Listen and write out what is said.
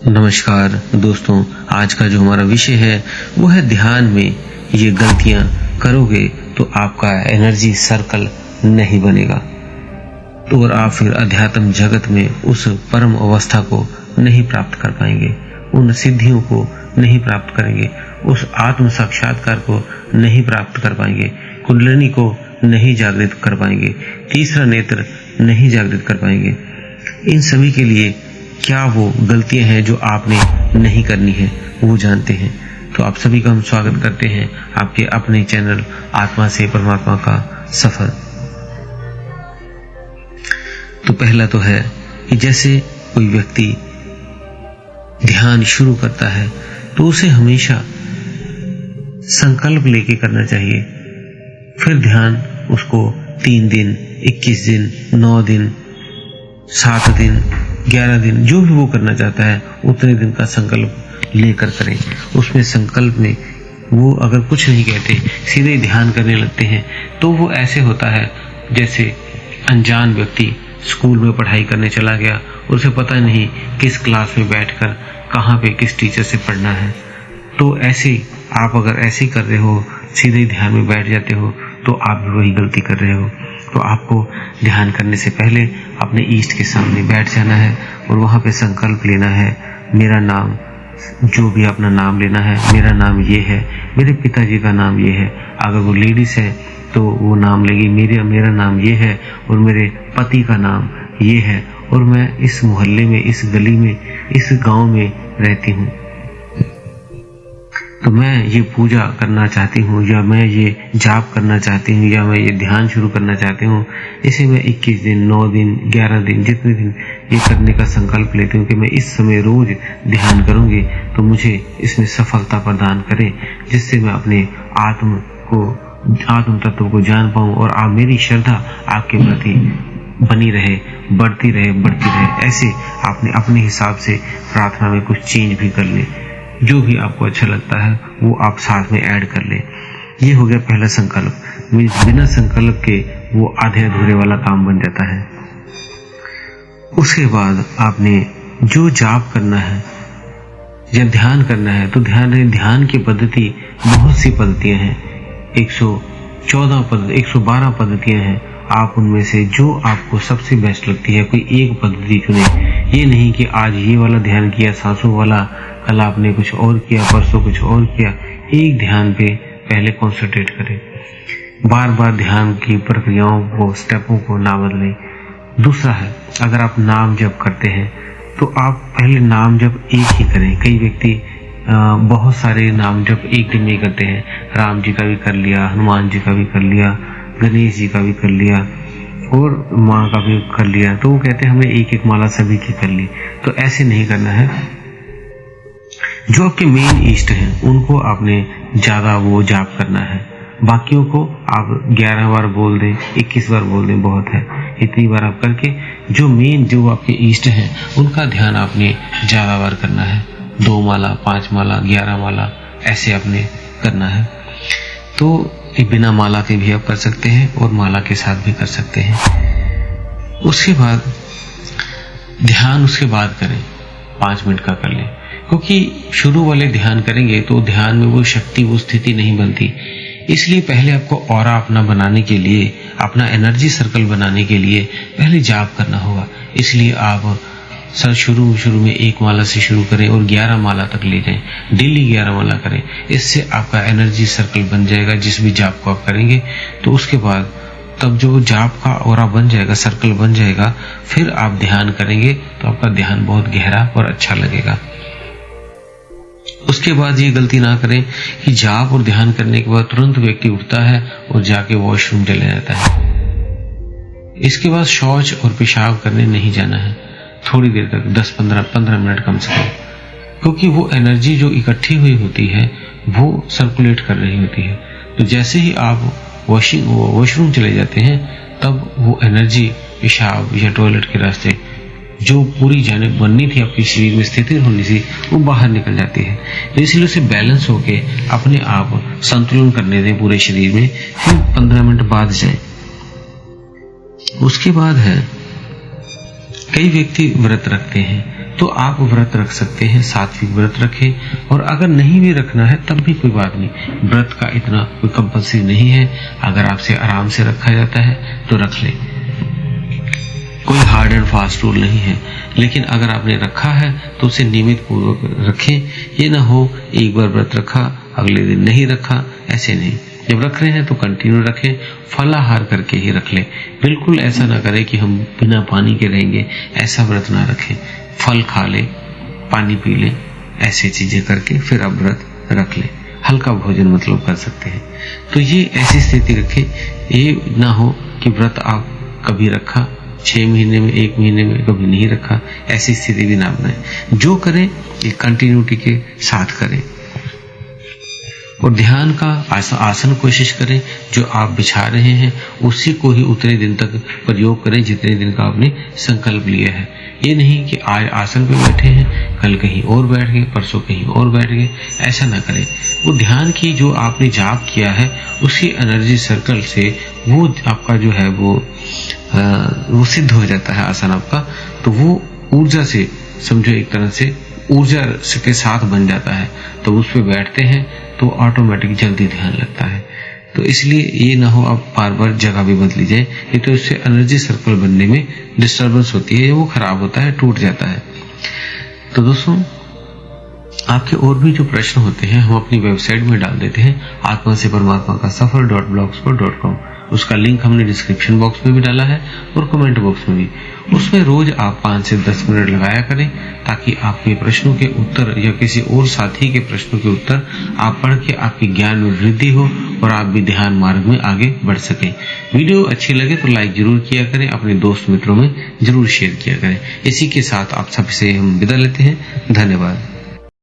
नमस्कार दोस्तों, आज का जो हमारा विषय है वो है ध्यान में ये गलतियां करोगे तो आपका एनर्जी सर्कल नहीं बनेगा, तो और आप फिर अध्यात्म जगत में उस परम अवस्था को नहीं प्राप्त कर पाएंगे, उन सिद्धियों को नहीं प्राप्त करेंगे, उस आत्म साक्षात्कार को नहीं प्राप्त कर पाएंगे, कुंडलिनी को नहीं जागृत कर पाएंगे, तीसरा नेत्र नहीं जागृत कर पाएंगे। इन सभी के लिए क्या वो गलतियां हैं जो आपने नहीं करनी है वो जानते हैं। तो आप सभी का हम स्वागत करते हैं आपके अपने चैनल आत्मा से परमात्मा का सफर। तो पहला तो है कि जैसे कोई व्यक्ति ध्यान शुरू करता है तो उसे हमेशा संकल्प लेके करना चाहिए। फिर ध्यान उसको 3 दिन, 21 दिन, 9 दिन, 7 दिन, 11 दिन, जो भी वो करना चाहता है उतने दिन का संकल्प लेकर करें। उसमें संकल्प में वो अगर कुछ नहीं कहते, सीधे ध्यान करने लगते हैं, तो वो ऐसे होता है जैसे अनजान व्यक्ति स्कूल में पढ़ाई करने चला गया, उसे पता नहीं किस क्लास में बैठकर कहाँ पे किस टीचर से पढ़ना है। तो ऐसे आप अगर ऐसे कर रहे हो, सीधे ध्यान में बैठ जाते हो, तो आप भी वही गलती कर रहे हो। तो आपको ध्यान करने से पहले अपने ईष्ट के सामने बैठ जाना है और वहां पे संकल्प लेना है। मेरा नाम, जो भी अपना नाम लेना है, मेरा नाम ये है, मेरे पिताजी का नाम ये है। अगर वो लेडीज है तो वो नाम लेगी, मेरा नाम ये है और मेरे पति का नाम ये है और मैं इस मोहल्ले में, इस गली में, इस गांव में रहती हूँ, तो मैं ये पूजा करना चाहती हूँ, या मैं ये जाप करना चाहती हूँ, या मैं ये ध्यान शुरू करना चाहती हूँ। इसे मैं 21 दिन, 9 दिन, 11 दिन, जितने दिन ये करने का संकल्प लेती हूँ कि मैं इस समय रोज ध्यान करूंगी, तो मुझे इसमें सफलता प्रदान करें, जिससे मैं अपने आत्म तत्व को जान पाऊं और आप मेरी श्रद्धा आपके प्रति बनी रहे, बढ़ती रहे। ऐसे आपने अपने हिसाब से प्रार्थना में कुछ चेंज भी कर ले, जो भी आपको अच्छा लगता है वो आप साथ में ऐड कर ले। ये हो गया पहला संकल्प। बिना संकल्प के वो आधे अधूरे वाला काम बन जाता है। उसके बाद आपने जो जाप करना है या ध्यान करना है, तो ध्यान की पद्धति बहुत सी पद्धतियां हैं, 112 पद्धतियां हैं। आप उनमें से जो आपको सबसे बेस्ट लगती है कोई एक पद्धति चुने। ये नहीं कि आज ये वाला ध्यान किया, सांसों वाला, कल आपने कुछ और किया, परसों कुछ और किया। एक ध्यान पे पहले कॉन्सेंट्रेट करें, बार बार ध्यान की प्रक्रियाओं को, स्टेपों को ना बदलें। दूसरा है, अगर आप नाम जप करते हैं तो आप पहले नाम जप एक ही करें। कई व्यक्ति बहुत सारे नाम जप एक दिन में करते हैं, राम जी का भी कर लिया, हनुमान जी का भी कर लिया, गणेश जी का भी कर लिया और माँ का भी कर लिया, तो वो कहते हैं हमने एक माला सभी की कर ली। तो ऐसे नहीं करना है। जो आपके मेन इष्ट हैं उनको आपने ज्यादा वो जाप करना है, बाकियों को आप 11 बार बोल दें, 21 बार बोल दें, बहुत है। इतनी बार आप करके जो आपके इष्ट हैं उनका ध्यान आपने ज्यादा बार करना है। 2 माला, 5 माला, 11 माला, ऐसे आपने करना है। तो बिना माला के भी आप कर सकते हैं और माला के साथ भी कर सकते हैं। उसके बाद ध्यान उसके बाद करें, 5 मिनट का कर लें, क्योंकि शुरू वाले ध्यान करेंगे तो ध्यान में वो शक्ति, वो स्थिति नहीं बनती। इसलिए पहले आपको ऑरा अपना बनाने के लिए, अपना एनर्जी सर्कल बनाने के लिए पहले जाप करना होगा। इसलिए आप शुरू में 1 माला से शुरू करें और 11 माला तक ले जाएं, डेली 11 माला करें। इससे आपका एनर्जी सर्कल बन जाएगा जिस भी जाप को आप करेंगे। तो उसके बाद तब जो जाप का ऑरा बन जाएगा, सर्कल बन जाएगा, फिर आप ध्यान करेंगे तो आपका ध्यान बहुत गहरा और अच्छा लगेगा। उसके बाद ये गलती ना करें कि जाप और ध्यान करने के बाद तुरंत व्यक्ति उठता है और जाके वॉशरूम चले जाता है। इसके बाद शौच और पेशाब करने नहीं जाना है थोड़ी देर तक, 10-15 मिनट कम से कम, क्योंकि वो एनर्जी जो इकट्ठी हुई होती है वो सर्कुलेट कर रही होती है। तो जैसे ही आप वॉशरूम चले जाते हैं तब वो एनर्जी पेशाब या टॉयलेट के रास्ते जो पूरी जानिब बननी थी, आपके शरीर में स्थिर होनी थी, वो बाहर निकल जाती है। तो इसलिए उसे बैलेंस होके अपने आप संतुलन करने दें पूरे शरीर में, फिर 15 मिनट बाद जाए। उसके बाद है, कई व्यक्ति व्रत रखते हैं तो आप व्रत रख सकते हैं, सात्विक व्रत रखें। और अगर नहीं भी रखना है तब भी कोई बात नहीं, व्रत का इतना कोई कंपल्सरी नहीं है। अगर आपसे आराम से रखा जाता है तो रख ले, कोई हार्ड एंड फास्ट रूल नहीं है। लेकिन अगर आपने रखा है तो उसे नियमित पूर्वक रखें। ये ना हो एक बार व्रत रखा अगले दिन नहीं रखा, ऐसे नहीं। जब रख रहे हैं तो कंटिन्यू रखें, फलाहार करके ही रख लें। बिल्कुल ऐसा ना करें कि हम बिना पानी के रहेंगे, ऐसा व्रत ना रखें। फल खा ले, पानी पी ले, ऐसी चीजें करके फिर आप व्रत रख लें। हल्का भोजन मतलब कर सकते हैं। तो ये ऐसी स्थिति रखें, ये ना हो कि व्रत आप कभी रखा 6 महीने में, 1 महीने में कभी नहीं रखा, ऐसी स्थिति भी ना बनाए। जो करें ये कंटिन्यूटी के साथ करें। और ध्यान का आसन कोशिश करें, जो आप बिछा रहे हैं उसी को ही उतने दिन तक प्रयोग करें जितने दिन का आपने संकल्प लिया है। ये नहीं कि आज आसन पे बैठे हैं, कल कहीं और बैठ गए, परसों कहीं और बैठ गए, ऐसा ना करें। वो ध्यान की जो आपने जाप किया है उसी एनर्जी सर्कल से वो आपका जो है वो सिद्ध हो जाता है आसन आपका। तो वो ऊर्जा से समझो एक तरह से ऊर्जा के साथ बन जाता है। तो उस पर बैठते हैं तो ऑटोमेटिक जल्दी ध्यान लगता है। तो इसलिए ये ना हो आप बार बार जगह भी बदली जाए, ये तो इससे एनर्जी सर्कल बनने में डिस्टर्बेंस होती है, वो खराब होता है, टूट जाता है। तो दोस्तों आपके और भी जो प्रश्न होते हैं हम अपनी वेबसाइट में डाल देते हैं, आत्मा से परमात्मा का सफर.blogspot.com। उसका लिंक हमने डिस्क्रिप्शन बॉक्स में भी डाला है और कमेंट बॉक्स में भी। उसमें रोज आप 5 से 10 मिनट लगाया करें, ताकि आपके प्रश्नों के उत्तर या किसी और साथी के प्रश्नों के उत्तर आप पढ़ के आपके ज्ञान में वृद्धि हो और आप भी ध्यान मार्ग में आगे बढ़ सकें। वीडियो अच्छी लगे तो लाइक जरूर किया करें, अपने दोस्त मित्रों में जरूर शेयर किया करें। इसी के साथ आप सबसे हम विदा लेते हैं। धन्यवाद।